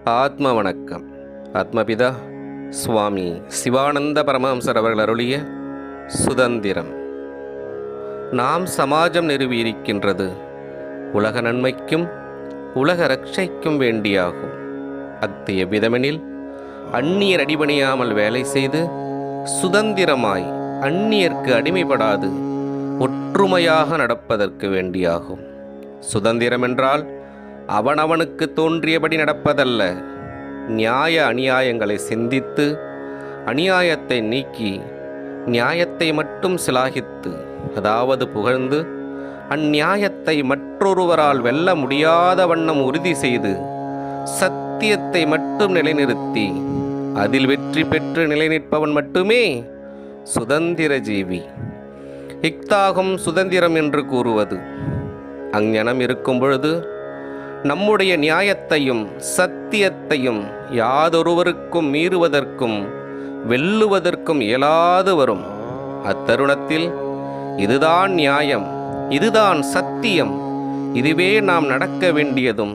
ஆத்ம வணக்கம். ஆத்மபிதா சுவாமி சிவானந்த பரமஹம்சர் அவர்கள் அருளிய சுதந்திரம். நாம் சமாஜம் நிறுவியிருக்கின்றது உலக நன்மைக்கும் உலக ரட்சைக்கும் வேண்டியாகும். அஃது எவ்விதமெனில், அந்நியர் அடிபணியாமல் வேலை செய்து சுதந்திரமாய் அந்நியர்க்கு அடிமைப்படாது ஒற்றுமையாக நடப்பதற்கு வேண்டியாகும். சுதந்திரம் என்றால் அவனவனுக்கு தோன்றியபடி நடப்பதல்ல. நியாய அநியாயங்களை சிந்தித்து அநியாயத்தை நீக்கி நியாயத்தை மட்டும் சிலாகித்து, அதாவது புகழ்ந்து, அந்நியாயத்தை மற்றொருவரால் வெல்ல முடியாத வண்ணம் உறுதி செய்து சத்தியத்தை மட்டும் நிலைநிறுத்தி அதில் வெற்றி பெற்று நிலைநிற்பவன் மட்டுமே சுதந்திர ஜீவி. இஃதாகும் சுதந்திரம் என்று கூறுவது. அஞ்ஞனம் இருக்கும் பொழுது நம்முடைய நியாயத்தையும் சத்தியத்தையும் யாதொருவருக்கும் மீறுவதற்கும் வெல்லுவதற்கும் இயலாது வரும். அத்தருணத்தில் இதுதான் நியாயம், இதுதான் சத்தியம், இதுவே நாம் நடக்க வேண்டியதும்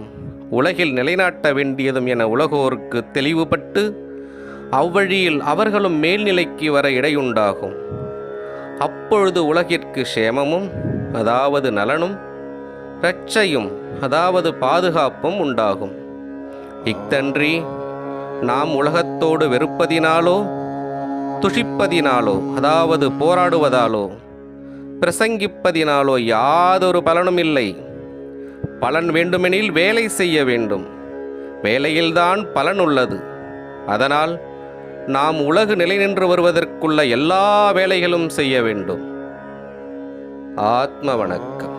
உலகில் நிலைநாட்ட வேண்டியதும் என உலகோருக்கு தெளிவுபட்டு அவ்வழியில் அவர்களும் மேல்நிலைக்கு வர இடையுண்டாகும். அப்பொழுது உலகிற்கு க்ஷேமமும், அதாவது நலனும், இரட்சையும், அதாவது பாதுகாப்பும் உண்டாகும். இஃதன்றி நாம் உலகத்தோடு வெறுப்பதினாலோ துஷிப்பதினாலோ, அதாவது போராடுவதாலோ பிரசங்கிப்பதினாலோ யாதொரு பலனும் இல்லை. பலன் வேண்டுமெனில் வேலை செய்ய வேண்டும். வேலையில்தான் பலன் உள்ளது. அதனால் நாம் உலகு நிலை நின்று வருவதற்குள்ள எல்லா வேலைகளும் செய்ய வேண்டும். ஆத்ம வணக்கம்.